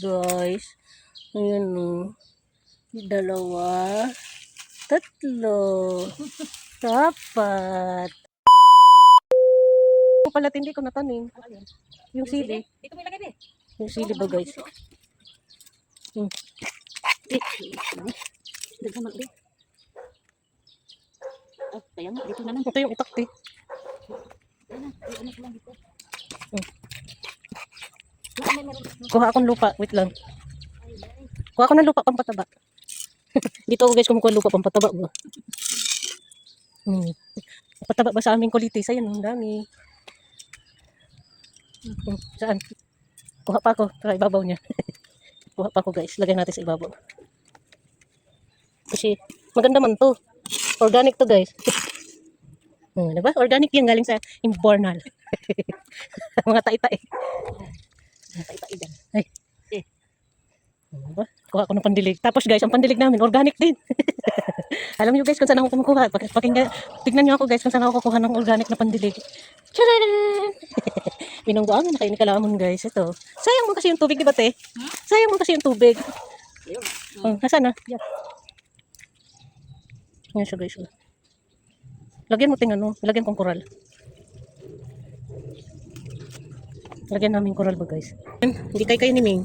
guys. Ayan o. Dalawa. Tatlo. Apat. Ito pala hindi ko natanim. Yung sili. Dito mo ilagay, be. Yung sili ba guys? Daghan mo, be. Oh, kaya nga, dito na lang. Ito yung itak, te. Ano ko lang dito. Kuha akong lupa. Wait lang. Kuha ako ng lupa pampataba. Dito ako guys kumukuha lupa pampataba ba. Pataba ba sa aming kulitis? Ayan, ang dami. Saan? Kuha pa ako. Tara, ibabaw niya. Kuha pa ako guys. Lagay natin sa ibabaw. Kasi maganda man to. Organic to guys. Diba? Organic yung galing sa imbornal. Mga tai-tai. Mga tai-tai dyan. Ay. Diba? Kuha ako ng pandilig. Tapos guys, ang pandilig namin, organic din. Alam nyo guys kung saan ako kumukuha. Tignan nyo ako guys kung saan ako kukuha ng organic na pandilig. Tcharan! Binungguan mo na kayo ni Kalamon guys. Ito. Sayang mo kasi yung tubig, di ba te? Sayang mo kasi yung tubig. Nasaan na? Yan. Yan siya guys. Lagyan mo ano, lagyan kong koral. Lagyan namin koral ba guys? Hindi kayo ni Ming.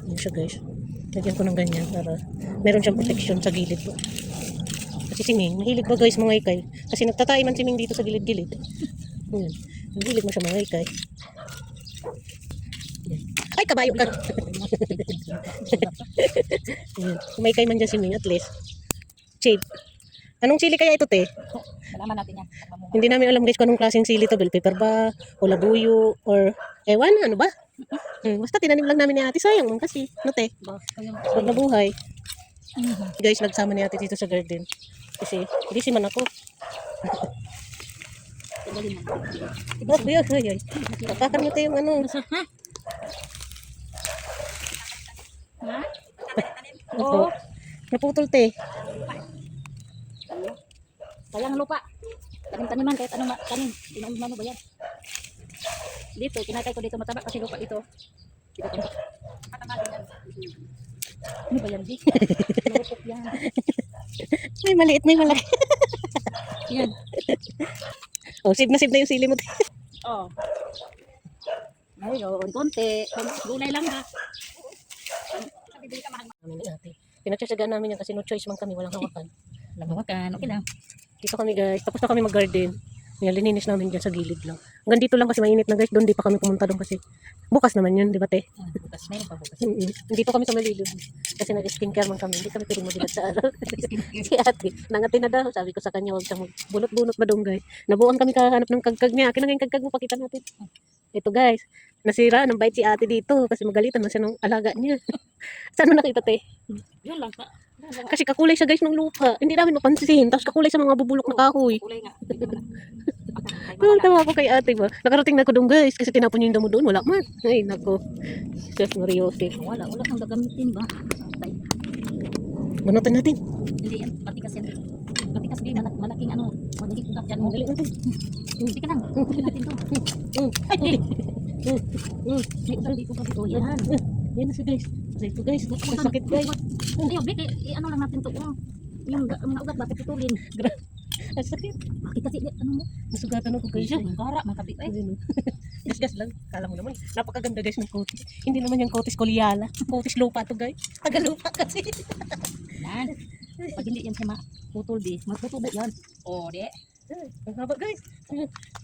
Yan siya guys. Lagyan ko ng ganyan para meron siyang protection sa gilid ba. Kasi si Ming, mahilig ba guys mga ikay? Kasi nagtataiman si Ming dito sa gilid-gilid. Yan. Mahilig mo siya mga ikay. Yan. Ay, kabayo ka! Yan. Kung may ikay man dyan si Ming at least. Shade. Anong sili kaya ito, te? Malaman natin yan. Hindi namin alam guys kung anong klaseng sili to. Bell pepper ba? O labuyo? Or ewan, ano ba? Basta tinanim lang namin ni ate. Sayang kasi. No, te? Huwag na buhay. Guys, nagsama ni ate dito sa garden. Kasi, busy man ako. Ay. Tapakan mo tayo yung ano. Ha? Oo. Naputol, te. Sayang lupa. Tanim-taniman kahit anong tanim. Tinaniman mo ba yan? Dito, kinakay ko dito mataba kasi lupa dito. Dito ko. Ano ba yan, di? Lupok yan. May maliit, may malaki. Yan. Oh, save na yung sili mo. Oh. Mayroon, konti. Gulay lang ha. Pinagtsatsagaan namin yan kasi no choice man kami, walang hawakan. Walang hawakan, okay lang. Dito kami guys, tapos na kami mag-garden. Yan, lininis namin dyan sa gilid lang. Hanggang dito lang kasi mainit na guys, doon di pa kami pumunta doon kasi bukas naman yun, di ba te? Bukas, mayroon pa bukas. Dito kami sa Malilog. Kasi nag-skincare man kami, hindi kami pwedeng mabigat sa araw. Si ate, nangatin na daw, sabi ko sa kanya, huwag siyang bunot-bunot ba doon guys. Nabuan kami kakahanap ng kagkag niya, akin na yung kagkag mo, pakita natin. Ito guys, nasira ng bite si ate dito kasi magalitan na siya ng alaga niya. Saan mo nakita te? Yun lang pa. Kasi kakulay siya guys ng lupa. Hindi namin mapansin. Tapos kakulay sa mga bubulok na kahoy. Kulay nga. Tawa ko kay ate ba. Nakarating na ko doon guys. Kasi tinapon niyo yung damo doon. Wala man. Ay nako. Sus Mariosip. Wala kang gagamitin ba? Bunutin natin. Hindi yan. Matikas yan. Matikas din. Malaking ano. Magiging ugat yan. Dali natin. Hindi ka lang. Hindi natin to. Ay, hindi. May ugat dito pa dito. Yan. Yan na siya guys. Ito guys. Sakit guys. Ayun, Beke. Ano lang natin to. Yung mga ugat bakit itulin. Ay sakit. Bakit kasi ano mo? Nasugatan ako guys. Yung gara. Makabi. Ay. Gas lang. Kala mo naman. Napakaganda guys ng kotis. Hindi naman yung kotis kolyala. Kotis lupa to guys. Tagalupa kasi. Yan. Pag hindi yan siya maputol di. Maputol yan. O, di. Ang haba guys.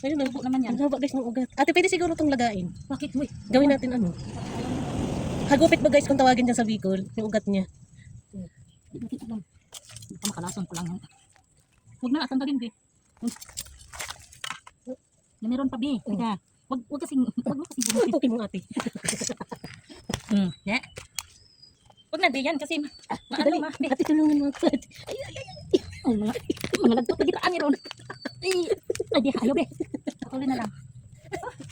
Ayun ang naman yan. Ang haba guys ng ugat. Ate pwede siguro itong lagain. Bakit mo? Gawin natin ano. Hagupit ba guys kung tawagin dyan sa Bicol? Yung ugat niya. Hindi alam. Hindi ka makalason ko lang yan. Huwag na atanggalin di. Na meron pa bi. Teka. Huwag kasing bunutin. Tukin mo ate. Yeah. Huwag na di yan kasi Dali. Ate tulungan mo ako. ay mga lagtot na gitaan ni Ron. Ay di ayaw be. Patuloy na lang.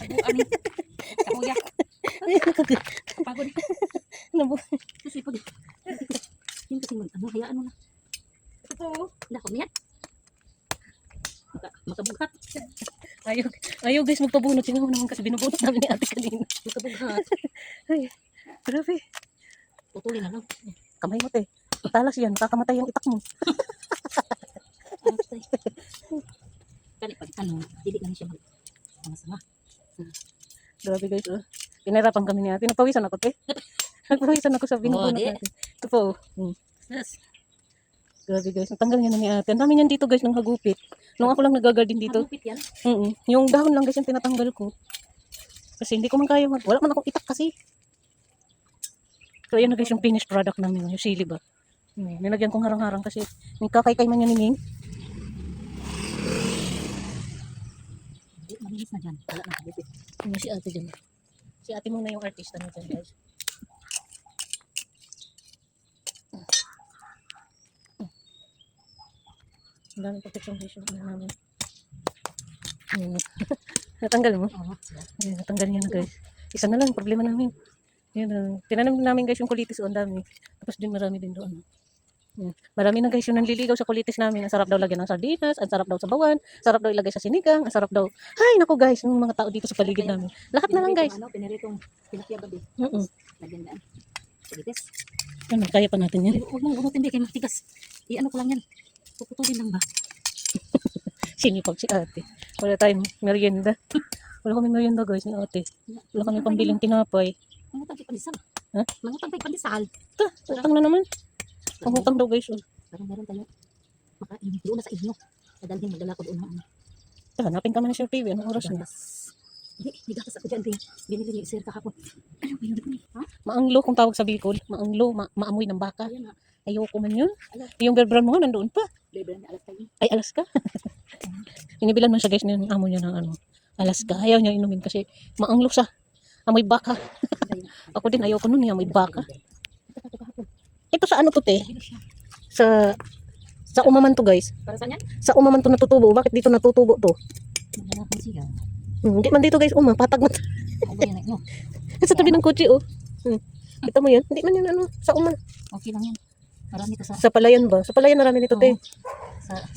Taguan ni. Kakuya. Pagod. Nabu. Kasi pag yun kasi ano hayaan mo na. Ito. Dako niya. Makabuhat. Ayaw guys magpabunot. Sino naman kasi binubunot namin ni ate kanina. Makabuhat. Ay. Grabe. Putulin na lang. Kamay mo, te. Talas yan. Kakamatay ang itak mo. Kani pag ano, dili na siya sama. Grabe guys, oh. Pinahirapan kami ni ate. Napawisan ako, te. Napawisan ako sa binubunot di. natin. Ito po. Yes. Grabe guys. Natanggal niya na ni ate. Ang dami niyan dito guys nang hagupit. Nung ako lang nagagardin dito. Hagupit yan. Yung dahon lang guys yung tinatanggal ko. Kasi hindi ko man kaya wala man akong itak kasi. So ayan na guys yung finished product namin. Yung sili ba. Nilagyan kong harang-harang kasi nagkakaykay man yan ni Ning. Di, malinis na dyan. Wala na hagupit. Si ate dyan. Si ate muna yung artista na dyan guys. Ang daming protection tissue na namin. Natanggal mo? Oo. Ayan, natanggal niya na guys. Isa na lang, problema namin. Yan, tinanim namin guys yung kulitis o ang dami. Tapos din marami din doon. Yan. Marami na guys yung nanliligaw sa kulitis namin. Ang sarap daw lagyan ng sardinas, ang sarap daw sa bawan, sarap daw ilagay sa sinigang, ang sarap daw. Hay, naku guys, yung mga tao dito sa paligid namin. Lahat na lang guys. Ano, piniritong pinakya gabi. Lagyan daan. Pagkitis. Ano, kaya pa natin yan. Huwag mong unutin, kay matigas. I-ano ko lang yan. Puputulin lang ba? Sinipag si ate. Wala tayong merienda. Wala kami merienda guys ni ate. Wala kami pambiling tinapay. Mangutang kay pandesal. Ha? Mangutang kay pandesal. Ito, utang na naman. Ang utang daw guys. Parang meron tayo. Makain. Doon na sa inyo. Dadalhin, magdala ko doon ng ano. Ito, hanapin ka man ni Sir PB. Anong oras na? Gatas. Hindi gatas ako dyan, Bing. Binili ni Sir kahapon. Ano ba yun? Ha? Maanglo kung tawag sa Bicol. Maanglo, maamoy ng baka. Ayan na. Ayoko man yun. Alam. Yung bear brand mo nga nandoon pa. Libre na alas tayo. Ay, Alaska. Inibilan mo siya guys ng amo niya ng ano. Alaska. Ayaw niya inumin kasi maanglo siya. Amoy baka. Ako din ayoko nun amoy baka. Ito sa ano to te? Sa umaman to guys. Para saan yan? Sa umaman to natutubo. Bakit dito natutubo to? Magdala ko siya. Hindi man dito guys patag man. Ano ba yan? No? Sa tabi ng kotse oh. Kita mo yan? Hindi man yan ano. Sa uman. Okay lang yan. Marami to sa Sa palayan ba? Sa palayan marami nito te.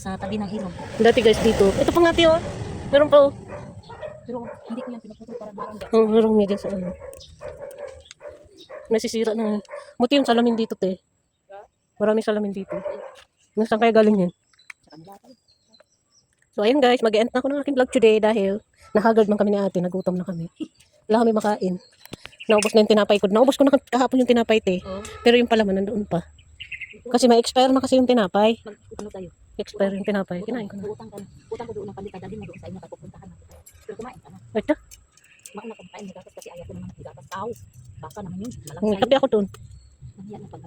sa tabi ng ilog. Dati guys dito. Ito pa nga te oh. Meron pa oh. Pero hindi ko yan pinaputol para marami. Meron nga dyan sa ano. Nasisira na. Buti yung salamin dito te. Marami salamin dito. Nasaan kaya galing yan? Sa kanila tayo. So ayan guys, mag-end na ako ng aking vlog today dahil nahagard man kami ni ate, nagutom na kami. Wala kami makain. Naubos na yung tinapay ko. Naubos ko na kahapon yung tinapay te. Pero yung palaman nandoon pa. Kasi may expire na kasi yung tinapay. Ano tayo? Expire yung tinapay. Kinain ko na. Utang ka na. Utang ko doon ng pandita. Dalhin mo doon sa inyo. Pupuntahan natin. Pero kumain ka na. Ito. Mauna kang kain. Magatas kasi ayaw ko naman magatas. Tao. Baka naman yun. Tabi ako doon. Mahiya na pag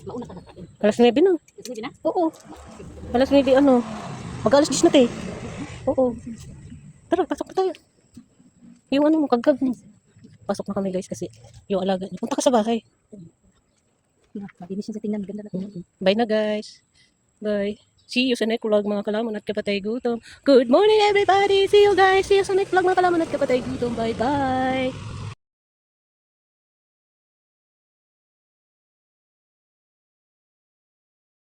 mauna ka na kain. Alas 9 na. Kasi hindi na. Oo. Alas 9 ano. Mag-alas 10 na te. Oo. Tara, pasok na tayo. Yung ano mo, kagag mo. Pasok na kami guys kasi yung alaga niya. Punta ka sa bahay. Malinis yung sa tingnan. Ganda na. Bye na guys. Bye. See you sa next vlog mga kalamon at kapatay gutom. Good morning everybody. See you guys. See you sa next vlog mga kalamon at kapatay gutom. Bye bye.